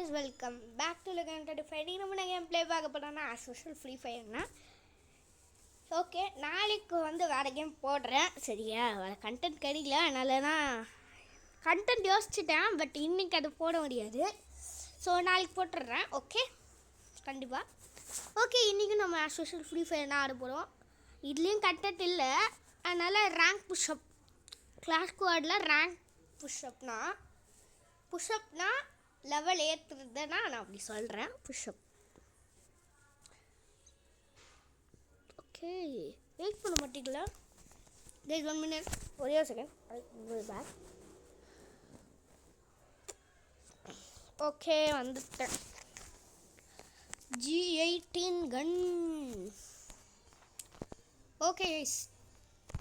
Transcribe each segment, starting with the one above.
Guys welcome back to லெகன் 35. நம்ம game play பார்க்க போகிறோம்னா ஆஸ் யூஷுவல் ஃப்ரீ ஃபயர்னா ஓகே. நாளைக்கு வேறு கேம் போடுறேன் சரியா. வேறு கண்டென்ட் கிடைக்கல, அதனால தான் கண்டென்ட் யோசிச்சுட்டேன். பட் இன்றைக்கி அது போட முடியாது, ஸோ நாளைக்கு போட்டுடுறேன். ஓகே கண்டிப்பாக. ஓகே, இன்றைக்கும் நம்ம ஆஸ் யூஷுவல் ஃப்ரீ ஃபயர் தான் ஆட போகிறோம். இதுலேயும் கண்டென்ட் இல்லை, அதனால் ரேங்க் புஷ்அப் கிளாஸ் ஸ்குவாடில் ரேங்க் புஷ்அப்னா லெவல் ஏற்றுறதுன்னா நான் அப்படி சொல்கிறேன். Push-up okay. வெயிட் பண்ண மாட்டீங்களா கைஸ்? 1 minute, ஒரே ஒரு செகண்ட் பேக். ஓகே வந்துட்டேன். G18 கன். ஓகே கைஸ்,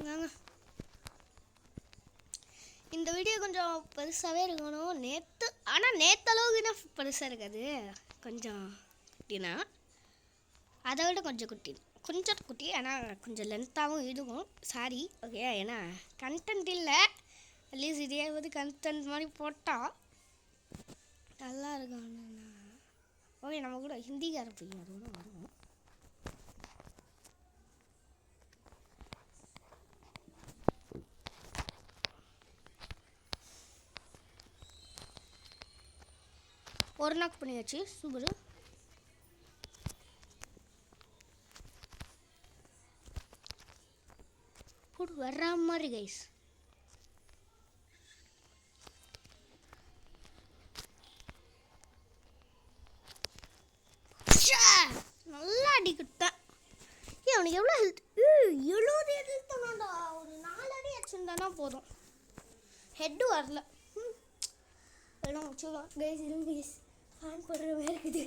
வாங்க. இந்த வீடியோ கொஞ்சம் பெருசாகவே இருக்கணும். நேற்று அளவுக்கு தான் பெருசாக இருக்காது, கொஞ்சம் குட்டினா அதை விட கொஞ்சம் குட்டி, ஆனால் கொஞ்சம் லென்த்தாகவும் இருக்கும். சாரி ஓகே, ஏன்னா கண்டென்ட் இல்லை. அட்லீஸ்ட் இதே கண்டென்ட் மாதிரி போட்டால் நல்லா இருக்கும். ஓகே, நம்ம கூட ஹிந்திக்கார பையன் அதுவும் வரும். ஒரு நாக் பண்ணியாச்சு, சூப்பர். போட்டு வர்ற மாதிரி கைஸ். நல்லா அடிக்கிட்டேன். அவனுக்கு எவ்வளோ ஹெல்த்? 70 ஹெல்த் தானாடா. ஒரு 4 அடி அடிச்சுருந்தானா போதும். ஹெட்டு வரல. எல்லாம் வச்சுக்கலாம் கைஸ். இல்லை கைஸ், ஃபேன் போடுற மாதிரி இருக்குது.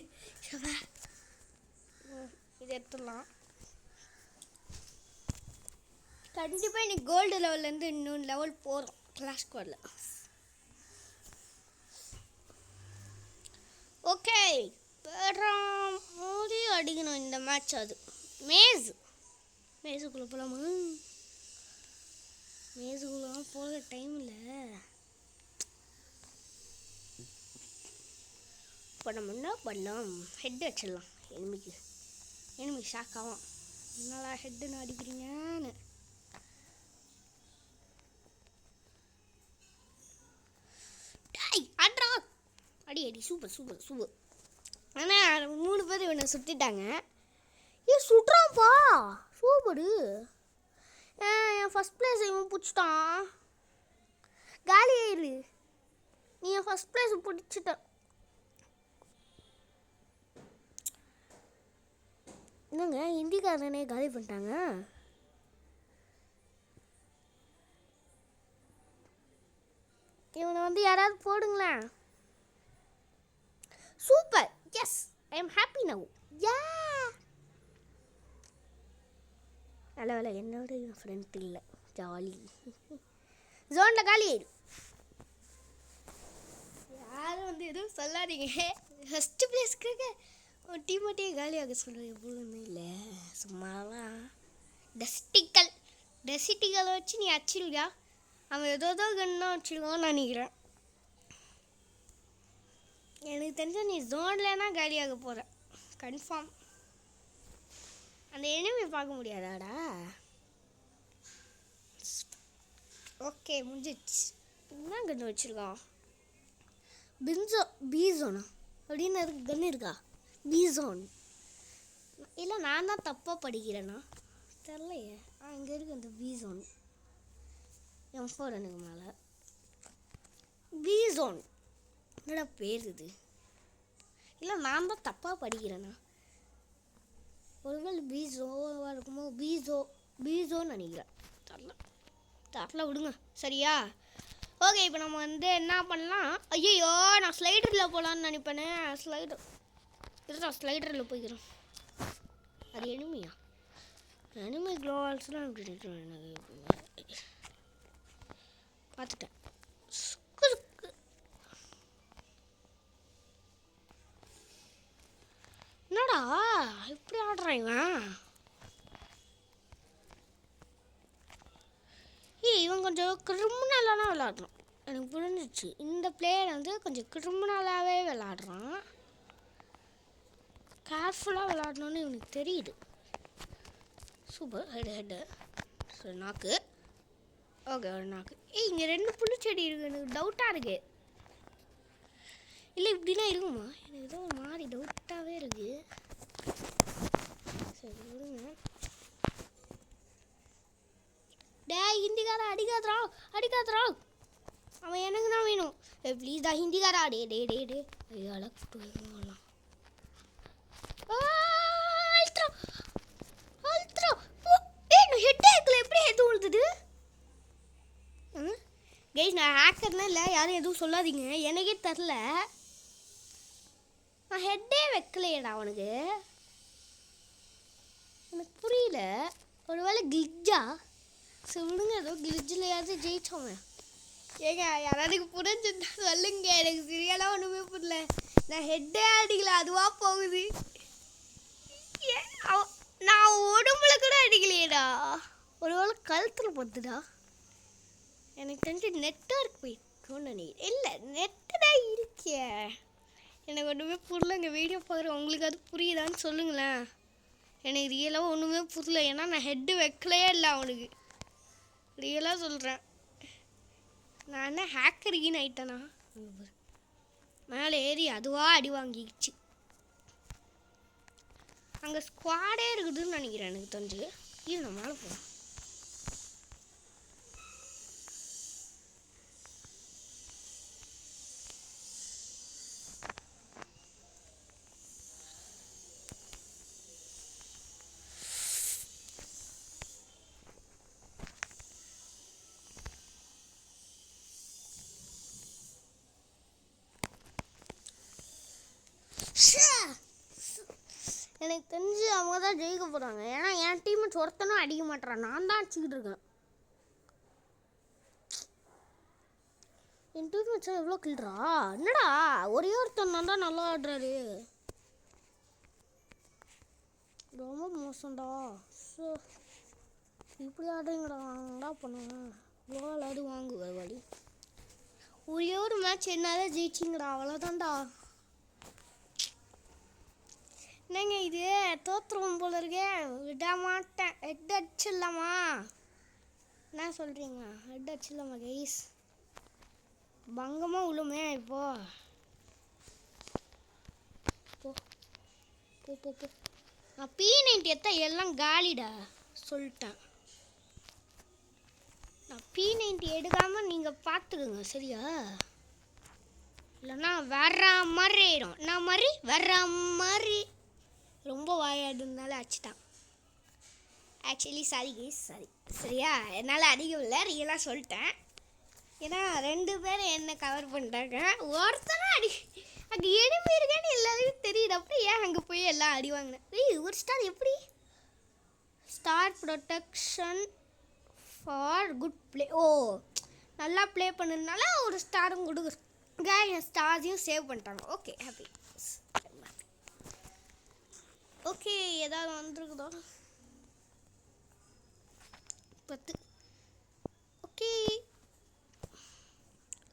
இது எடுத்துடலாம். கண்டிப்பாக இன்னைக்கு கோல்டு லெவல்லேருந்து இன்னொன்று லெவல் போகிறோம் கிளாஸ் ஸ்குவாடில். ஓகே, மோதி அடிக்கணும் இந்த மேட்ச். அது மேஸுக்குள்ளே போகலாமா? மேஸுக்குள்ளே போக டைம் இல்லை. இப்போ நம்ம என்ன பண்ணலாம், ஹெட் வச்சிடலாம். எனிமி ஷாக் ஆகும், என்னடா ஹெட்டுன்னு அடிக்கிறீங்கன்னு. அடி சூப்பர். ஆனால் 3 பேர் இவனை சுற்றிட்டாங்க. சுட்டுறான்ப்பா, சூப்பரு. என் ஃபஸ்ட் பிளேஸ் இவன் பிடிச்சிட்டான். காலி ஆயிரு, நீ என் ஃபஸ்ட் பிளேஸ் பிடிச்சிட்ட. என்னங்க ஹிந்திக்காரனே காலி பண்ணிட்டாங்க. இவனை யாராவது போடுங்களேன். Super, yes, I am happy now. Ya, நல்ல வேலை என்னோட என் ஃப்ரெண்ட் இல்லை. ஜாலி. ஜோனில் காலி ஆயிடும். யாரும் எதுவும் சொல்லாதீங்க. ஃபஸ்ட்டு பிளேஸ்க்கு டீமோட்டியே காலியாக சொல்கிறேன். எப்பொழுதுமே இல்லை, சும்மாலாம் டெசிட்டிகளை வச்சு நீ அச்சிருக்கா. அவன் ஏதோ கண்ணா வச்சுருக்கான்னு நினைக்கிறேன். எனக்கு தெரிஞ்ச நீ ஜோன்லனா காலியாக போகிற கன்ஃபார்ம். அந்த எனிமி பார்க்க முடியாதாடா. ஓகே முடிஞ்சிச்சு. என்ன கன்று வச்சுருக்கான்? பீசோனா அப்படின்னு அதுக்கு கன்று இருக்கா? பீசோன் இல்லை, நான் தான் தப்பாக படிக்கிறேன்னா தெரிலையே. இங்கே இருக்கு அந்த பீசோன். M4 எனக்கு மேலே பீசோன். என்னடா பேர் இது? இல்லை நான் தான் தப்பாக படிக்கிறேண்ணா. ஒருவேளை பீசோவாக இருக்குமோ? பீசோன்னு நினைக்கிறேன். தரல விடுங்க சரியா. ஓகே, இப்போ நம்ம என்ன பண்ணலாம்? ஐயோ, நான் ஸ்லைடரில் போகலான்னு நினைப்பேனே. ஸ்லைடரில் போய்க்கிறோம். அது எனிமியா? எனிமி க்ளோவால்ஸ்லாம் எப்படி பார்த்துட்டேன். என்னடா இப்படி ஆடுறான் இவன்? இவன் கொஞ்சம் கிரிமினலான விளாட்றான். எனக்கு புரிஞ்சிச்சு, இந்த பிளேயர் கொஞ்சம் கிரிமினலாகவே விளாட்றான். கேர்ஃபுல்லாக விளாடணுன்னு இவனுக்கு தெரியுது. சூப்பர். ஹெட்டு ஸோ நாக்கு. ஓகே ஒரு நாக்கு. இங்கே 2 புளிச்செடி இருக்குது. எனக்கு டவுட்டாக இருக்குது. இல்லை இப்படிலாம் இருக்குமா? எனக்கு ஏதோ ஒரு மாதிரி டவுட்டாகவே இருக்குது. சரி விடுங்க. ஹிந்திக்காரா அடிக்காதரா. அவன் எனக்கு தான் வேணும். ப்ளீஸ் தான் ஹிந்திக்காரா. டே ஐயால கூப்பிட்டு எப்படி ஹெட் விழுதுது? கைஸ் நான் ஹேக்கர்லாம் இல்லை, யாரும் எதுவும் சொல்லாதீங்க. எனக்கே தெரில. நான் ஹெட்டே வைக்கலையடா அவனுக்கு. எனக்கு புரியல. ஒருவேளை கிளிட்ஜா? சரி விடுங்க, ஏதோ கிளிட்ஜிலையாவது ஜெயிச்சோங்க. ஏங்க யாராவது புரிஞ்சுட்டா சொல்லுங்க. எனக்கு சரியாலாம் ஒன்றுமே புரியல. நான் ஹெட்டே அடிக்கல, அதுவாக போகுது. நான் உடம்புல கூட அடிக்கலையேடா. ஒருவேளை கழுத்தில் பார்த்துடா. எனக்கு தெரிஞ்சு நெட்வொர்க் போயிட்டோன்னு நினைக்கிறேன். இல்லை நெட்டு தான் இருக்கே. எனக்கு ஒன்றுமே புரியலங்க. வீடியோ பார்க்குறேன், உங்களுக்கு அது புரியுதான்னு சொல்லுங்களேன். எனக்கு ரியலாக ஒன்றுமே புரியல. ஏன்னா நான் ஹெட்டு வைக்கலையே இல்லை அவனுக்கு. ரியலாக சொல்கிறேன். நான் என்ன ஹேக்கரின்னு ஆயிட்டேனா? மேலே ஏறி அதுவாக அடி வாங்கிடுச்சு. அங்கே ஸ்குவாடே இருக்குதுன்னு நினைக்கிறேன் எனக்கு தெரிஞ்சு. இது நான் மேலே போகிறேன். எனக்கு தெரிஞ்சு அவங்க தான் ஜெயிக்க போகிறாங்க. ஏன்னா என் டீமை ஒருத்தனும் அடிக்க மாட்டேறான். நான் தான் அடிச்சுக்கிட்டு இருக்கேன். என் டீம் வச்சா எவ்வளோ கில்றா? என்னடா ஒரே ஒருத்தன் தான் நல்லா ஆடுறாரு. ரொம்ப மோசம்டா. ஸோ இப்படி ஆடுறீங்கடா. என்னடா பண்ணுவேன்? கோல் அது வாங்குவேன் வழி. ஒரே ஒரு மேட்ச் என்னால் ஜெயிச்சிங்கடா. அவ்வளோதான்டா. என்னங்க இது தோற்றுருவோம் போல இருக்கே. விட மாட்டேன். ஹெட் அடிச்சிடலாமா? என்ன சொல்கிறீங்க? Head அடிச்சிடலாமா guys? பங்கமாக விழுமே இப்போ. போ போ போ போ. நான் P90 எத்தா எல்லாம் காலிடா சொல்லிட்டேன். நான் P90 எடுக்காமல் நீங்கள் பார்த்துக்குங்க சரியா? இல்லைன்னா வர்ற மாதிரி ஆயிடும். நான் மாதிரி வர்ற மாதிரி ரொம்ப வாயாடுனால அடிச்சிட்டான். Actually sorry guys, sorry. சரியா? என்னால் அடிக்கவில்லை, ரியலாக சொல்லிட்டேன். ஏன்னா 2 பேர் என்ன கவர் பண்ணிட்டாங்க. ஒருத்தனும் அங்கே எனிமி இருக்கேன்னு எல்லாருக்கும் தெரியுது. அப்புறம் ஏன் அங்கே போய் எல்லாம் அடி வாங்கினேன்? ஒரு ஸ்டார் எப்படி? Star protection for good play. Oh நல்லா ப்ளே பண்ணதுனால ஒரு ஸ்டாரும் கொடுக்குறேன். என் ஸ்டார்ஸையும் சேவ் பண்ணிட்டாங்க. Okay happy. ஓகே ஏதாவது வந்துருக்குதோ? 10. ஓகே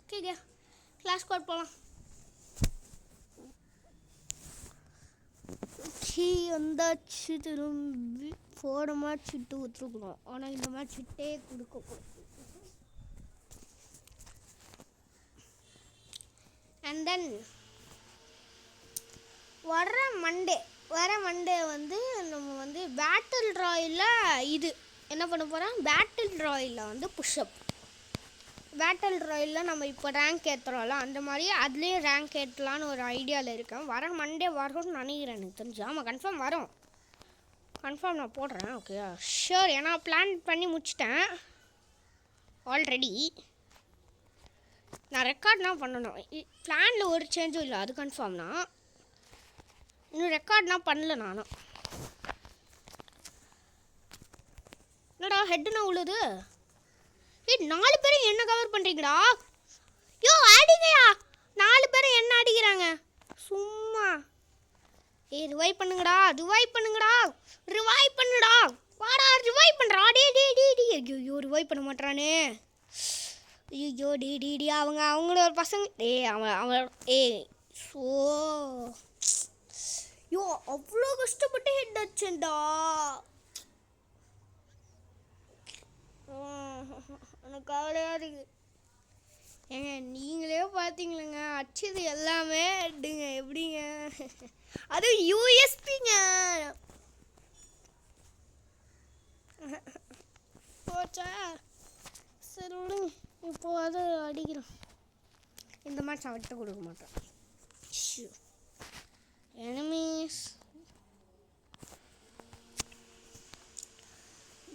ஓகேங்க, கிளாஸ் கோட் போகலாம். ஓகே வந்தாச்சு. திரும்பி 4 மேட்ச் விட்டு விட்டுருக்கணும். ஆனால் இந்த மேட்ச் விட்டே கொடுக்கக்கூடாது. அண்ட் தென் வர மண்டே வந்து நம்ம வந்து பேட்டில் ராயலில் இது என்ன பண்ண போகிறோம்? பேட்டில் ராயலில் வந்து புஷ்அப். பேட்டில் ராயலில் நம்ம இப்போ ரேங்க் ஏற்றுறோம்ல, அந்த மாதிரி அதுலேயும் ரேங்க் ஏற்றலான்னு ஒரு ஐடியாவில் இருக்கேன். வர மண்டே வரும்னு நினைக்கிறேன் எனக்கு தெரிஞ்சு. ஆமாம் கன்ஃபார்ம் வரும். கன்ஃபார்ம் நான் போடுறேன். Okay sure. ஏன்னா பிளான் பண்ணி முடிச்சிட்டேன் ஆல்ரெடி. நான் ரெக்கார்ட்லாம் பண்ணணும். பிளானில் ஒரு சேஞ்சும் இல்லை, அது கன்ஃபார்ம்னா. இன்னும் ரெக்கார்ட்லாம் பண்ணல நானும். என்னடா ஹெட்டுனா உள்ளது? 4 பேரும் என்ன கவர் பண்ணுறீங்கடா? யோ அடிங்கயா. 4 பேரும் என்ன அடிக்கிறாங்க சும்மா. ரிவைவ் பண்ணுங்கடா, ரிவைவ் பண்ணுங்கடா, ரிவைவ் பண்ணுடா. வாடா ரிவைவ் பண்ணுறா. ஐயோ ரிவைவ் பண்ண மாட்டானே. ஐயோ டி அவங்களோட பசங்க. அவன் ஸோ யோ அவ்வளோ கஷ்டப்பட்டு ஹெட் அடிச்சேன்டா. எனக்கு கவலையாக இருக்கு. ஏங்க நீங்களே பார்த்தீங்களேங்க, அடிச்சது எல்லாமே ஹெட்டுங்க. எப்படிங்க? அது யூஎஸ்பிங்க. போச்சா? சரி விடுங்க, இப்போ அது அடிக்கிறோம். இந்த மேட்ச் அவர்கிட்ட கொடுக்க மாட்டேன். எனிமீஸ்,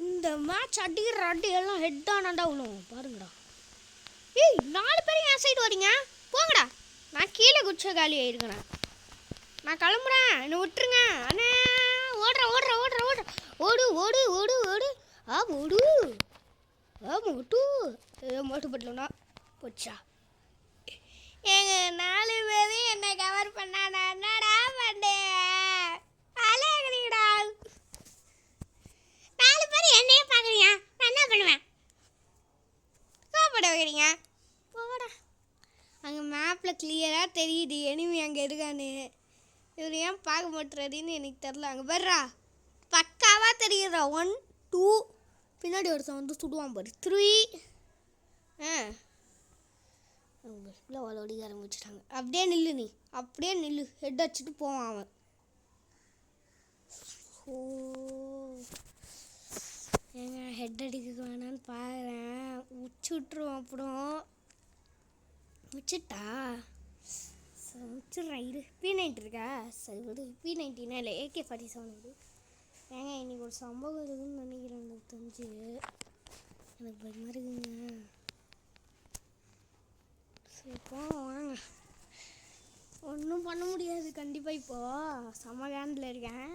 இந்த மேட்ச் அடிக்கிற அடி எல்லாம் ஹெட் ஆனாண்டா விழுவும் பாருங்கடா. ஏய் 4 பேரும் என் சைடு வரீங்க, போங்கடா. நான் கீழே குச்ச காலி ஆயிருக்கிறேன். நான் கிளம்புறேன், என்னை விட்டுருங்க அண்ணே. ஓடுறேன் ஓடுறேன் ஓடுறேன் ஓடுறேன். ஓடு ஓடு ஓடு ஓடு. ஓடு மோட்டு. மோட்டு பட்டலண்ணா போச்சா? எங்க 4 பேரும் என்னை கவர் பண்ணா நான் என்னடா பண்ணேன்? அழகுறீங்கடா. 4 பேர் என்னையே பார்க்குறீங்க, நான் என்ன பண்ணுவேன்? கோபப்பட வைக்கிறீங்க. போடா. அங்கே மேப்பில் கிளியராக தெரியுது எனிமி அங்கே இருக்கான்னு. இவர் ஏன் பார்க்க மாட்டுறாருன்னு எனக்கு தெரில. அங்கே வர்றா, பக்காவாக தெரியுறா. 1 2 பின்னாடி ஒருத்தன் வந்து சுடுவான் பாரு. 3 இல்லை வளோடிக்க ஆரம்பிச்சிட்டாங்க. அப்படியே நில்லு, நீ அப்படியே நில்லு. ஹெட் அடிச்சுட்டு போவான் அவன். ஓ ஏங்க ஹெட் அடிக்க வேணான்னு பாக்குறேன். உச்சி விட்டுருவோம். அப்புறம் உச்சிட்டா உச்சிடுறேன். இரு P90 இருக்கா? சரி விடு. P90 இல்லை AK-47 விடு. ஏங்க இன்னைக்கு ஒரு சம்பவம் இருக்குதுன்னு நினைக்கிறேன். எனக்கு தெரிஞ்சு எனக்கு பயமாக இருக்குங்க. சரி போவோம் வாங்க. ஒன்றும் பண்ண முடியாது கண்டிப்பாக. இப்போது செம்ம கேண்டில் இருக்கேன்.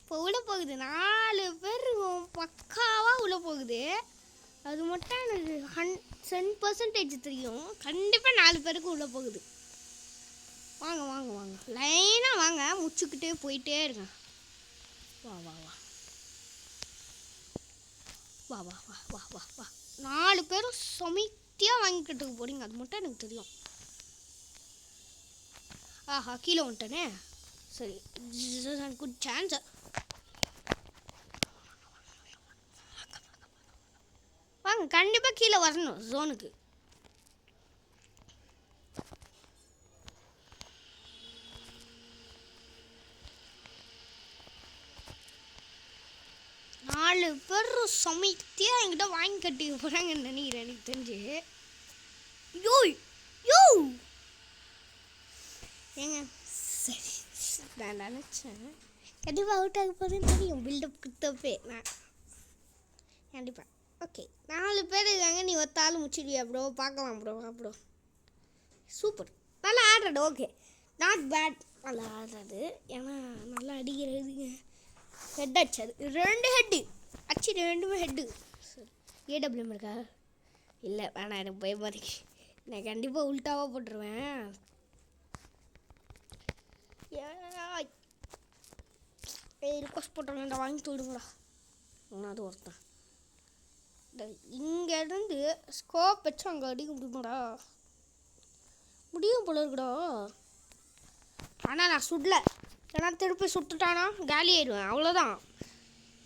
இப்போ உள்ளே போகுது 4 பேர் பக்காவாக உள்ளே போகுது. அது மட்டும் எனக்கு 100% தெரியும். கண்டிப்பாக 4 பேருக்கு உள்ளே போகுது. வாங்க வாங்க வாங்க, லைனாக வாங்க. முச்சுக்கிட்டே போயிட்டே இருங்க. வா வா வா வா வா வா வா வா வா. 4 பேரும் சமைத்தியாக வாங்கிக்கிட்டு போகிறீங்க, அது மட்டும் எனக்கு தெரியும். ஆஹா கீழே வந்துட்டேனே. சரி குட் சான்ஸ். வாங்க, கண்டிப்பாக கீழே வரணும் ஜோனுக்கு. நாலு பேர் சமைத்தியாக என்கிட்ட வாங்கி கட்டி போகிறாங்கன்னு நினைக்கிறேன் எனக்கு தெரிஞ்சு. யோ யோ ஏங்க சரி, நான் நினச்சேன் கண்டிப்பாக அவுட் ஆக போகிறேன்னு தெரியும். பில்டப் கொடுத்தப்பே நான் கண்டிப்பாக. ஓகே 4 பேர் இருக்காங்க, நீ ஒத்தாலும் முடிச்சிடுவியா ப்ரோ? பார்க்கலாம் ப்ரோ. ப்ரோ சூப்பர், நல்லா ஆடுறது. ஓகே நாட் பேட், நல்லா ஆடுறது. ஏன்னா நல்லா அடிக்கிறதுங்க. ஹெட் அடிச்சது 2 ஹெட்டு அச்சு, 2மே ஹெட்டு. சரி AWM இருக்கா? இல்லை வேணாம், எனக்கு பயமாக இருக்கு. நான் கண்டிப்பாக உல்ட்டாவாக போட்டுருவேன். ரிக்வஸ்ட் போட்டுருவேன்டா, வாங்கி தூடுங்களா. ஒன்றாவது ஒருத்தன் இங்கேருந்து ஸ்கோப் வச்சு அங்கே அடிக்க முடியுமாடா? முடியும் போல இருக்குடா. ஆனால் நான் சுடல, ஏன்னா திருப்பி சுட்டுட்டானா காலி ஆயிடுவேன், அவ்வளோதான்.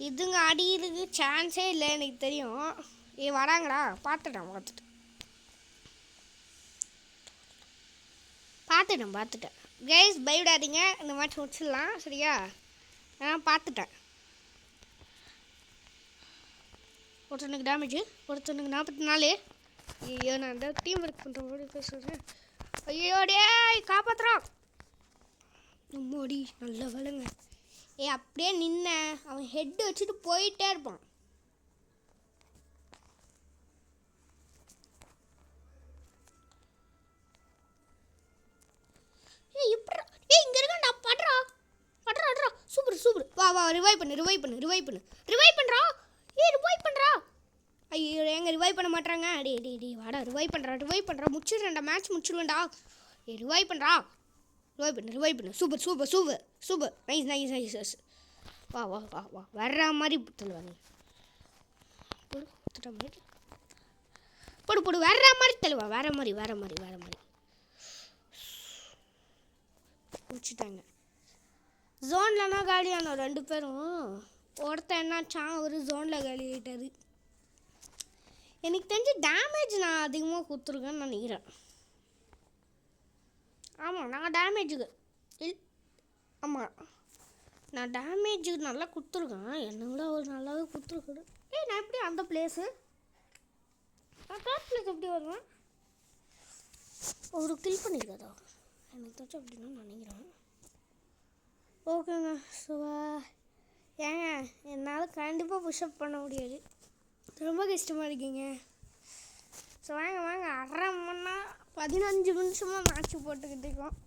இதுங்க அடிக்கிறதுக்கு சான்ஸே இல்லை எனக்கு தெரியும். வராங்கடா, பார்த்துட்டேன். கைஸ் பயப்படாதீங்க, இந்த மேட்ச் முடிச்சிடலாம் சரியா? நான் பார்த்துட்டேன். ஒருத்தனுக்கு டேமேஜ், ஒருத்தனுக்கு 44. ஐயோ நான் அந்த டீம் ஒர்க் பண்ணுற மாதிரி பேசுகிறேன். ஐயோ டே காப்பாற்றுறான். நம்மோடி நல்ல வேலைங்க. அப்படியே நின்ன அவன் ஹெட் வச்சுட்டு போயிட்டே இருப்பான். இப்படா இங்கே இருக்கா படுறா. சூப்பர் வா வா. ரிவைவ் பண்ணு. பண்ணுறா. ரிவைவ் பண்ணுறா. ஐயோ எங்க ரிவைவ் பண்ண மாட்டாங்க. டே வாடா, ரிவைவ் பண்ணுறா. முடிச்சிடுறேன்டா, மேட்ச் முடிச்சிடுவேன்டா. ரிவைவ் பண்ணு. சூப்பர். நைஸ். வா வர்ற மாதிரி தள்ளுவாங்க. போடு வர்ற மாதிரி தள்ளுவா. வேற மாதிரி முடிச்சிட்டாங்க. ஜோன்லனா காலியானோம் 2 பேரும். ஒருத்தன் என்னாச்சான் ஒரு ஜோனில் காலி ஆகிட்டாரு. எனக்கு தெரிஞ்சு டேமேஜ் நான் அதிகமாக கொடுத்துருக்கேன்னு நினைக்கிறேன். ஆமாம் நான் டேமேஜுக்கு ஆமாம் நான் டேமேஜுக்கு நல்லா கொடுத்துருக்கேன். என்னங்களா ஒரு நல்லாவே கொடுத்துருக்கேன். நான் எப்படி அந்த பிளேஸு நான் தேர்ட் பிளேஸ் எப்படி வருவேன்? ஒரு கில் பண்ணியிருக்காதா எனக்கு தெரிஞ்சு அப்படின்னா நினைக்கிறேன். ஓகேங்க. ஸோ ஏங்க என்னால் கண்டிப்பாக புஷ்அப் பண்ண முடியாது. ரொம்ப கஷ்டமாக இருக்கீங்க. ஸோ வாங்க அரை மணி நேரம் 15 நிமிஷமாக மேட்ச் போட்டுக்கிட்டு இருக்கோம்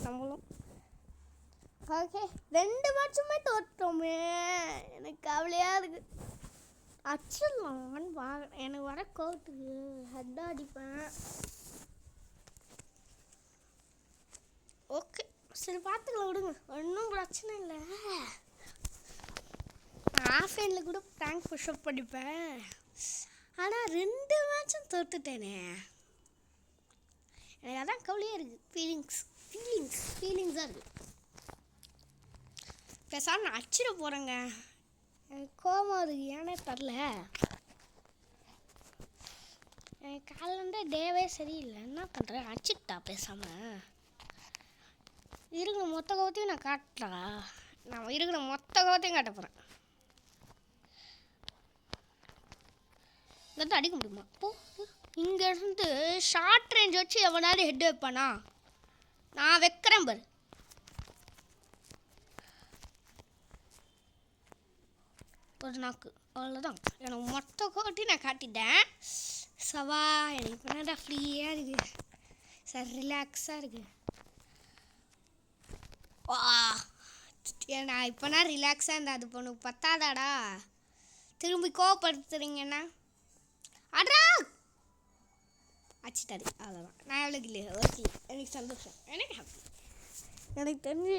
நம்மளும். ஓகே 2 மேட்சுமே தோற்றோமே. எனக்கு கவலையாக இருக்குது. அடிச்சிடலான்னு பார்க்குறேன். எனக்கு வர கோட்டுக்கு ஹெட்டாக அடிப்பேன். ஓகே சரி பார்த்துக்கலாம் விடுங்க, ஒன்றும் பிரச்சனை இல்லை. ஆஃப்லைனில் கூட ப்ராங்க் புஷ்அப் படிப்பேன். ஆனால் 2 மேட்சும் தோத்துட்டேனே. எனக்கு அதான் கவலையாக இருக்குது. ஃபீலிங்ஸாக இருக்குது. பேசாமல் நான் அடிச்சிட போகிறேங்க. எனக்கு கோபம் இருக்குது ஏன்னே தரல. எனக்கு காலைல டேவே சரியில்லை. என்ன பண்ணுறேன் அடிச்சிட்டா பேசாமல். இருக்கிற மொத்த கோவத்தையும் நான் காட்டலா. நான் இருக்கிற மொத்த கோவத்தையும் காட்ட போகிறேன். இங்கே அடிக்க முடியுமா? இங்கேருந்து ஷார்ட் ரேஞ்ச் வச்சு எவனாலும் ஹெட் வைப்பானா? நான் வைக்கிறேன் பாரு. ஒரு நாக்கு அவ்வளோதான். எனக்கு மொத்த கோவத்தையும் நான் காட்டிட்டேன். சவா எனக்கு இப்போ என்னடா ஃப்ரீயாக இருக்குது. சார் ரிலாக்ஸாக இருக்குது. நான் இப்போனா ரிலாக்ஸாக இருந்தா அது பொண்ணு பத்தாதாடா. திரும்பி கோவப்படுத்துறீங்கன்னா அட்ரா அடிச்சிட்டாரு அவ்வளோதான். நான் எவ்வளோக்கு இல்லையா ஓகே எனக்கு சந்தோஷம். எனக்கு ஹாப்பி. எனக்கு தெரிஞ்சு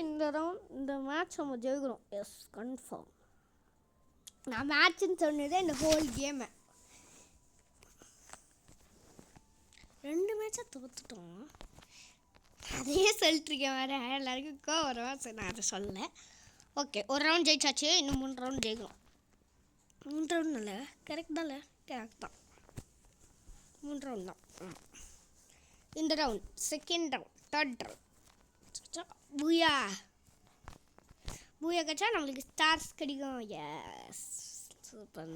இந்த மேட்ச் நம்ம ஜெயிக்கிறோம். S confirm. நான் மேட்ச்சுன்னு சொன்னதே இந்த ஹோல் கேமை. 2 மேட்சாக தோத்துட்டோம். அதையே சொல்லிட்டுருக்கேன் வேறு. எல்லாருக்கும் கோவம். சரி நான் அதை சொல்லலை. ஓகே ஒரு ரவுண்ட் ஜெயிச்சாச்சு. இன்னும் 3 ரவுண்ட் ஜெயிக்கணும். 3 ரவுண்ட் இல்லை கரெக்ட் தான்ல. கரெக்ட் தான் 3 ரவுண்ட் தான். இந்த round second round third round booyah கச்சா நம்மளுக்கு ஸ்டார்ஸ் கிடைக்கும். Yes super.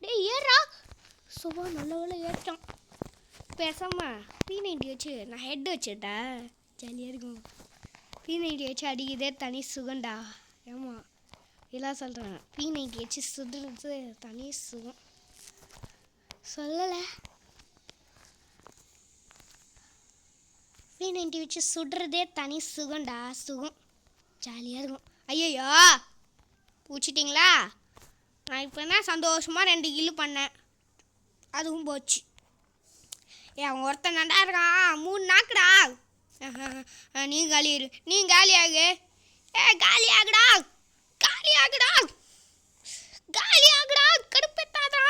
டேய் ஏறா சுபா நல்ல வேலை ஏற்றான். பேசாமல் P90 வச்சு நான் ஹெட் வச்சுட்டேன். ஜாலியாக இருக்கும். P90 வச்சு அடிக்கிறதே தனி சுகண்டா. ஆமாம் இதெல்லாம் சொல்கிறேன். P90 வச்சு சுடுறது தனி சுகம். சொல்லலை P90 வச்சு சுடுறதே தனி சுகண்டா. சுகம் ஜாலியாக இருக்கும். ஐயோ பூச்சிட்டிங்களா? நான் இப்போ என்ன சந்தோஷமாக 2 கில்லு பண்ணேன். அதுவும் போச்சு. அவன் ஒருத்தன் நண்டா இருக்கான். 3 நாக்குடா. நீ காலியாரு. நீ காலியாகு. காலியாகுடா. கடுப்பெத்தாதா.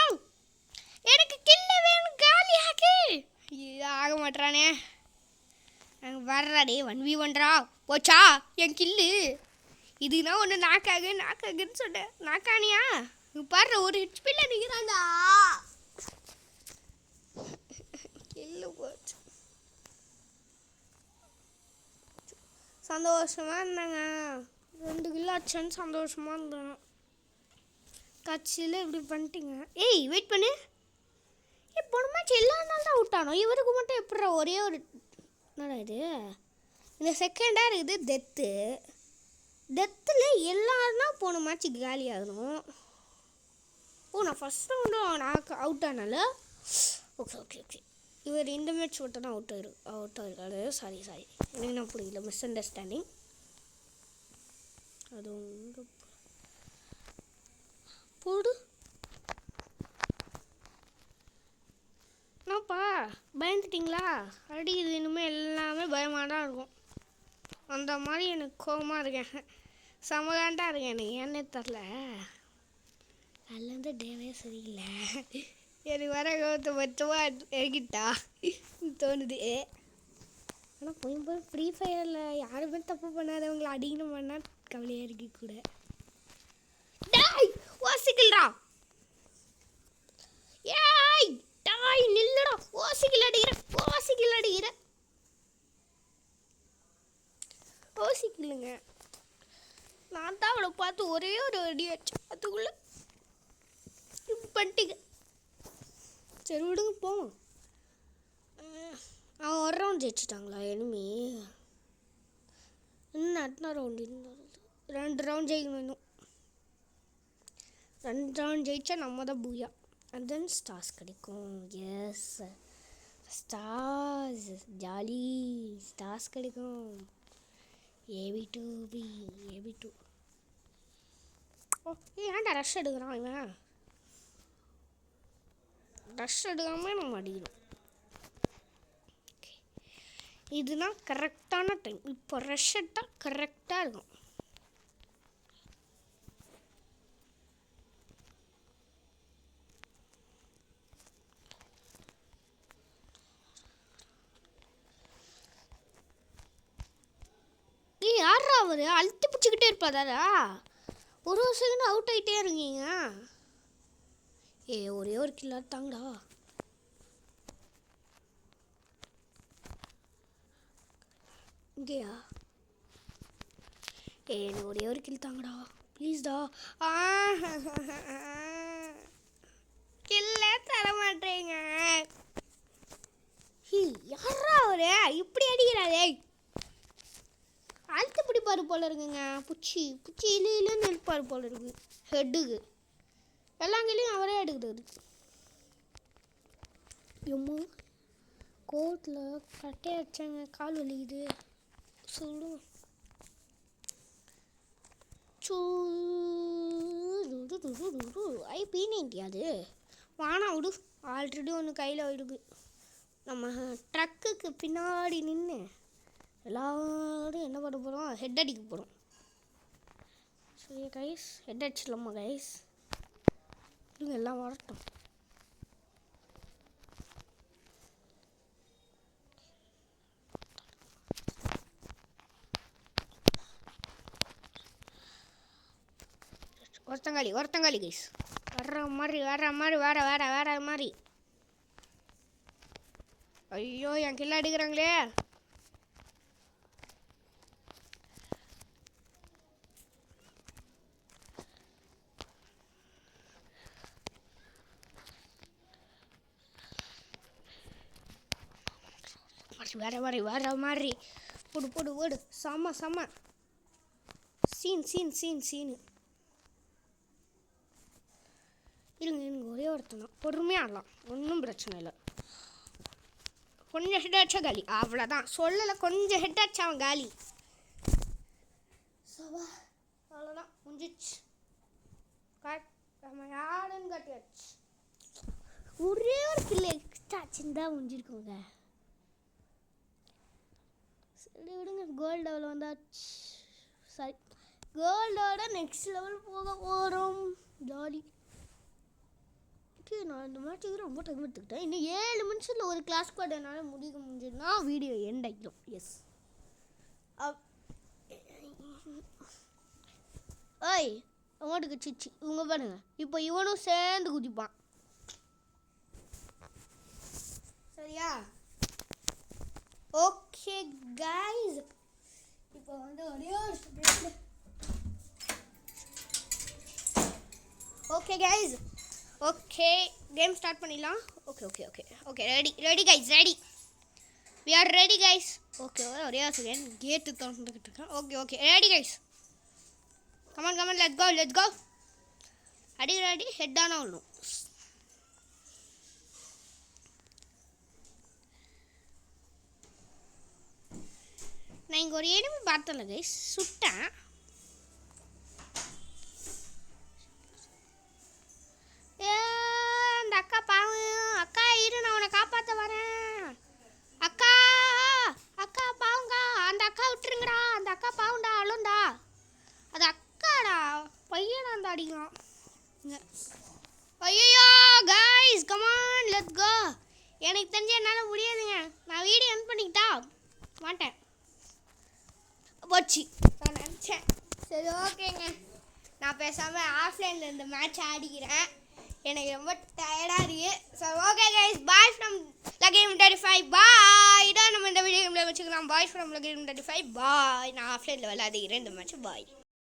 எனக்கு கில்லு வேணும். காலியாகு. ஆக மாட்டானே. நாங்கள் வர்றாடே 1v1டா. போச்சா என் கில்லு. இதுனா ஒன்று நாக்காகுன்னு சொன்னேன். நாக்கானியா பாடுற ஒரு ஹெச்பியில் நிற்கிறாண்டா. கில்லு போச்சு. சந்தோஷமாக இருந்தாங்க. 2 கிலோ ஆச்சுன்னு சந்தோஷமாக இருந்தேன். கட்சியில் இப்படி பண்ணிட்டீங்க. வெயிட் பண்ணு. போன மேட்ச் எல்லா நாள் தான் விட்டானோ. இவருக்கு மட்டும் எப்படிடா ஒரே ஒரு என்னடா இது? இந்த செகண்டாக இருக்குது டெத்தில் எல்லாருன்னா போன மேட்ச்சுக்கு காலி ஆகணும். நான் ஃபஸ்ட் ரவுண்டும் நான் அவுட் ஆனால ஓகே இவர் இந்த மேட்ச் மட்டும் தான் அவுட் ஆகிருக்காரு. சாரி எனக்கு நான் புரியல. Miss understanding. அதுவும் போடு. என்னப்பா பயந்துட்டிங்களா? இது இனிமேல் எல்லாமே பயமாக தான் இருக்கும். அந்த மாதிரி எனக்கு கோபமாக இருக்கேன். சமதாண்டாக இருக்கேன். எனக்கு ஏன்னே தெரில. அதுலேருந்து டேவே சரியில்லை. எனக்கு வர கோபத்தை மொத்தமாக இறக்கிட்டா தோணுது. ஆனால் போய் ஃப்ரீ ஃபயரில் யாருமே தப்பு பண்ணாதவங்களை அடிக்கணுமான்னா கவலையாக இருக்கு கூட. டாய் வாசிக்கல்டா. ஏய் டாய் நில்லுடா. வாசிக்கல் அடிக்கிற யோசிக்கலுங்க. நான் தான் அவளை பார்த்து ஒரே ஒரு அடி அடிச்சேன், அதுக்குள்ளே இப்படி பண்ணிட்டீங்க. சரி விடுங்க போவோம். அவன் ஒரு ரவுண்ட் ஜெயிச்சிட்டாங்களா எனிமி? இன்னும் அடுத்த ரவுண்டு இன்னும் 2 ரவுண்ட் ஜெயிக்கணும். இன்னும் 2 ரவுண்ட் ஜெயிச்சா நம்ம தான் பூயா. அண்ட் தென் ஸ்டார்ஸ் கிடைக்கும். Yes stars jolly. ஸ்டார்ஸ் கிடைக்கும். AB2 ஓ ஏன்டா ரஷ் எடுக்கிறான் இவன்? ரஷ் எடுக்காமல் நம்ம அடிக்கணும். இதுனா கரெக்டான டைம். இப்போ ரஷ் எடுத்தால் கரெக்டாக இருக்கும். யாரா அவர் அழுத்தி பிடிச்சிக்கிட்டே இருப்பாதாரா? ஒரு செகண்ட் அவுட் ஆகிட்டே இருக்கீங்க. ஒரே ஒரு கில்லா தாங்கடா. இங்கேயா? ஒரே ஒரு கில் தாங்கடா ப்ளீஸ்டா. கில்லே தர மாட்டேங்க. யாரா அவரு இப்படி அடிக்கிறாரே? அழுத்து பிடிப்பாரு போல இருக்குங்க. புச்சி இல்லைன்னு இருப்பாரு போல இருக்கு. ஹெட்டுக்கு எல்லாங்கிலையும் அவரே எடுக்கிறாரு. எம்மோ கோர்ட்டில் கட்டையை அடிச்சாங்க, கால் வலிக்குது. சொல்லுங்க. P90 அது வானா விடு. ஆல்ரெடி ஒன்று கையில் இருக்கு. நம்ம ட்ரக்குக்கு பின்னாடி நின்று எல்லாரும் என்ன பண்ண போகிறோம்? ஹெட் அடிக்க போகிறோம். சரி கைஸ், ஹெட் அடிச்சிடலாமா கைஸ்? இதுங்க எல்லாம் வரட்டும். ஒருத்தங்காளி கைஸ் வர்ற மாதிரி. ஐயோ என் கில்ல அடிக்கிறாங்களே. வேற மாதிரி போடு. செம்ம சீனு. இருங்க ஒரே ஒருத்தனா பொறுமையாக ஆடலாம், ஒன்றும் பிரச்சனை இல்லை. கொஞ்சம் ஹெட் அடிச்சா காலி, அவ்வளோதான். சொல்லலை, கொஞ்சம் ஹெட் அடிச்சா அவன் காலி. அவ்வளோதான் முடிஞ்சிச்சு. நம்ம யாருன்னு காட்டியாச்சு. ஒரே ஒரு கில்லு எக்ஸ்ட்ரா ஆச்சுன்னு முடிஞ்சிருக்கோங்க. சரி விடுங்க, கோல்டு லெவல் வந்தாச்சு. சரி கோல்டோட நெக்ஸ்ட் லெவல் போக போகிறோம். ஜாலி. நான் இந்த மேட்சுக்கு ரொம்ப டைம் எடுத்துக்கிட்டேன். இன்னும் 7 நிமிஷத்தில் ஒரு கிளாஸ் ஸ்குவாட் என்னால் முடிஞ்சுன்னா வீடியோ எண்ட் ஆகிடும். எஸ் ஓய் அமௌண்ட்டுக்கு சிச்சி இவங்க பாருங்க. இப்போ இவனும் சேர்ந்து குதிப்பான். சரியா? ஓகே கைஸ், இப்போ வந்து ஒரே ஒரு okay guys, okay game start பண்ணிடலாம். Okay ready guys, we are ready guys. Okay ஒரே ஒரு செகண்ட் கேட்டு திறந்துக்கிட்டு இருக்கேன். Okay ready guys, come on let's go. அடி ஹெட்டானா ஒன்றும். நான் இங்கே ஒரு எனிமி பார்த்தல கைஸ், சுட்டேன். அந்த அக்கா பாவம். அக்கா இரு, நான் உன்னை காப்பாற்ற வரேன். அக்கா பாவங்கா, அந்த அக்கா விட்டுருங்கடா. அந்த அக்கா பாவண்டா, அழுண்டா. அது அக்காடா, பையனா அந்த அடிக்கலாம். ஐயோ கைஸ் கமான் லெட்ஸ் கோ. எனக்கு தெரிஞ்சு என்னால் முடியாதுங்க. நான் வீடியோ என் பண்ணிக்கிட்டா. மாட்டேன். போச்சு நான் நினச்சேன். சரி ஓகேங்க, நான் பேசாமல் ஆஃப்லைனில் இந்த மேட்ச் ஆடிக்கிறேன். எனக்கு ரொம்ப டயர்டாக இருக்குது. சரி ஓகே கைஸ், பாய் ஃப்ரம் லக்கேம் 35. பாய். இதான் நம்ம இந்த வீடியோ வச்சுக்கலாம். பாய் ஃப்ரம் லக்கேம் 35. பாய். நான் ஆஃப்லைனில் விளையாடுகிறேன் இந்த மேட்ச். பாய்.